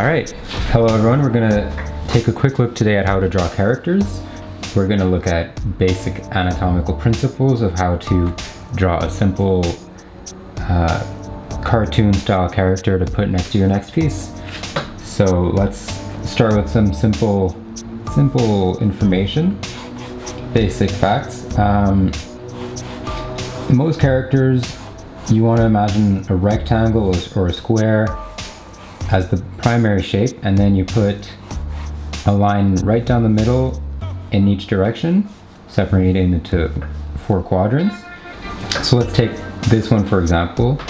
Alright, hello everyone. We're going to take a quick look today at how to draw characters. We're going to look at basic anatomical principles of how to draw a simple cartoon style character to put next to your next piece. So let's start with some simple information, basic facts. Most characters, you want to imagine a rectangle or a square as the primary shape, and then you put a line right down the middle in each direction, separating into 4 quadrants. So let's take this one for example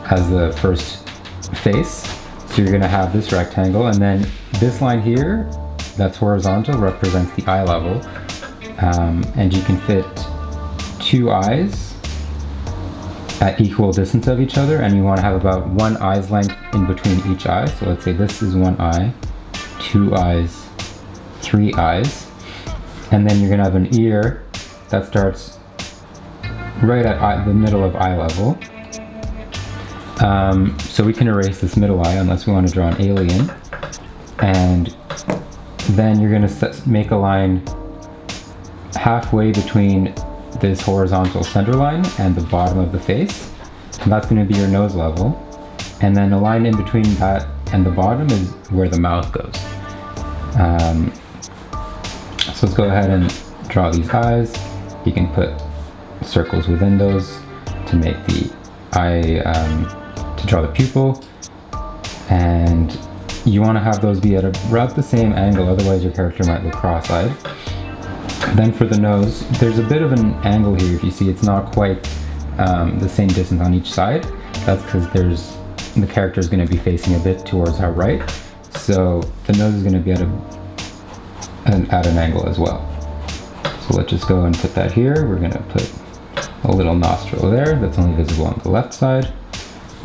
as the first face. So you're going to have this rectangle, and then this line here that's horizontal represents the eye level, and you can fit 2 eyes at equal distance of each other, and you want to have about 1 eye's length in between each eye. So let's say this is 1 eye, 2 eyes, 3 eyes, and then you're going to have an ear that starts right at the middle of eye level. So we can erase this middle eye unless we want to draw an alien, and then you're going to make a line halfway between this horizontal center line and the bottom of the face, and that's going to be your nose level, and then a line in between that and the bottom is where the mouth goes. So let's go ahead and draw these eyes. You can put circles within those to make the eye, to draw the pupil, and you want to have those be at about the same angle, otherwise your character might look cross-eyed. Then for the nose, there's a bit of an angle here. If you see, it's not quite the same distance on each side. That's because the character is going to be facing a bit towards our right, so the nose is going to be at an angle as well. So let's just go and put that here. We're going to put a little nostril there that's only visible on the left side,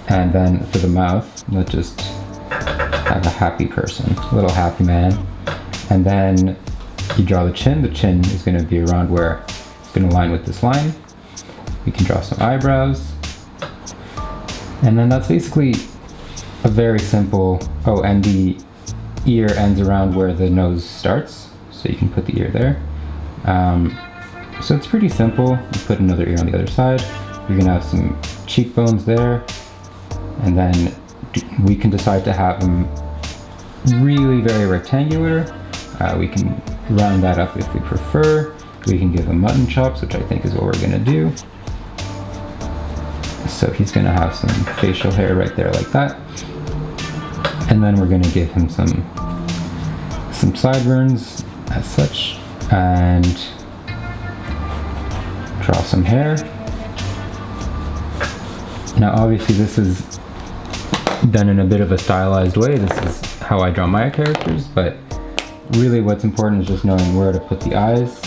and then for the mouth, let's just have a happy person, a little happy man, and then you draw the chin. The chin is going to be around where it's going to align with this line. We can draw some eyebrows, and then that's basically a very simple, oh, and the ear ends around where the nose starts, so you can put the ear there. So it's pretty simple. You put another ear on the other side. You're going to have some cheekbones there, and then we can decide to have them really very rectangular. We can round that up if we prefer. We can give him mutton chops, which I think is what we're going to do. So he's going to have some facial hair right there like that. And then we're going to give him some sideburns as such, and draw some hair. Now obviously this is done in a bit of a stylized way. This is how I draw my characters, but really what's important is just knowing where to put the eyes,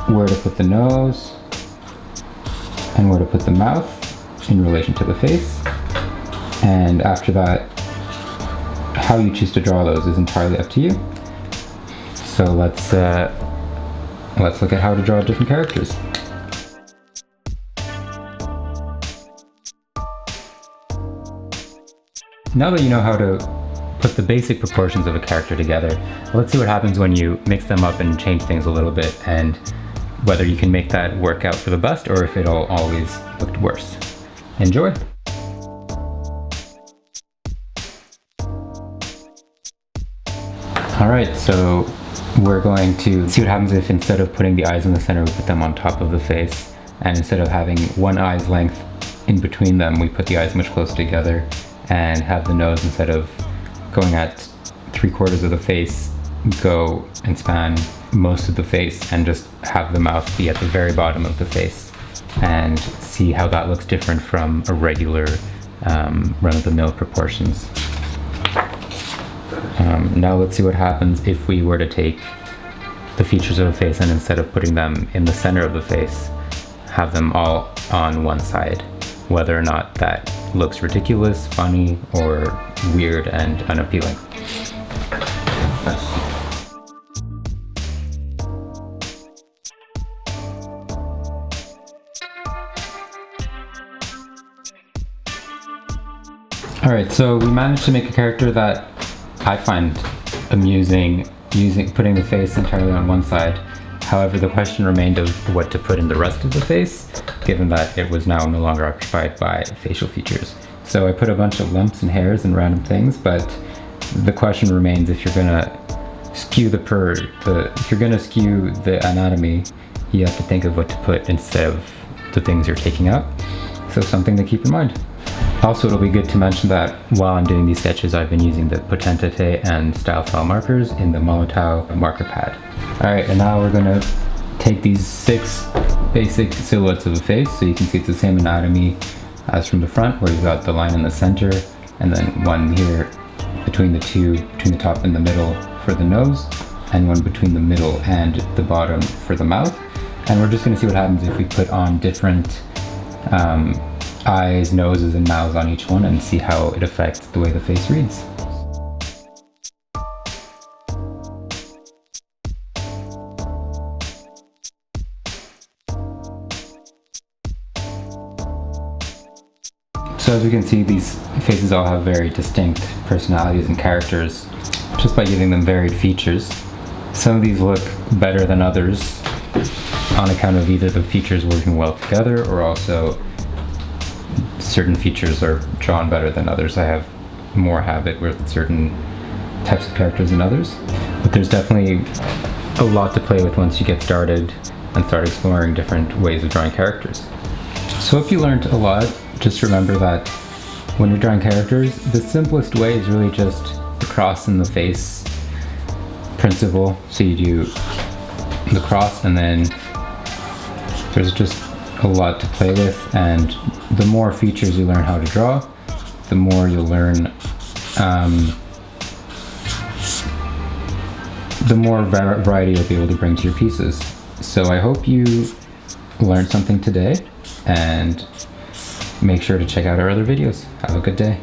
where to put the nose, and where to put the mouth in relation to the face. And after that, how you choose to draw those is entirely up to you. So let's look at how to draw different characters. Now that you know how to put the basic proportions of a character together, let's see what happens when you mix them up and change things a little bit, and whether you can make that work out for the best or if it'll always look worse. Enjoy! Alright, so we're going to see what happens if instead of putting the eyes in the center, we put them on top of the face, and instead of having 1 eye's length in between them, we put the eyes much closer together, and have the nose, instead of going at 3/4 of the face, go and span most of the face, and just have the mouth be at the very bottom of the face, and see how that looks different from a regular run-of-the-mill proportions. Now let's see what happens if we were to take the features of a face and instead of putting them in the center of the face, have them all on one side, whether or not that looks ridiculous, funny, or weird and unappealing. Alright, so we managed to make a character that I find amusing putting the face entirely on one side. However, the question remained of what to put in the rest of the face, given that it was now no longer occupied by facial features. So I put a bunch of lumps and hairs and random things, but the question remains if you're gonna skew the anatomy, you have to think of what to put instead of the things you're taking out. So something to keep in mind. Also, it'll be good to mention that while I'm doing these sketches, I've been using the Potentate and Stylefile Markers in the Molotow marker pad. Alright, and now we're gonna take these 6 basic silhouettes of a face, so you can see it's the same anatomy as from the front, where you've got the line in the center, and then one here between the top and the middle for the nose, and one between the middle and the bottom for the mouth. And we're just gonna see what happens if we put on different eyes, noses, and mouths on each one and see how it affects the way the face reads. So as we can see, these faces all have very distinct personalities and characters just by giving them varied features. Some of these look better than others on account of either the features working well together or also certain features are drawn better than others. I have more habit with certain types of characters than others, but there's definitely a lot to play with once you get started and start exploring different ways of drawing characters. So if you learned a lot, just remember that when you're drawing characters, the simplest way is really just the cross in the face principle. So you do the cross, and then there's just a lot to play with, and the more features you learn how to draw, the more you'll learn, the more variety you'll be able to bring to your pieces. So I hope you learned something today, and make sure to check out our other videos. Have a good day.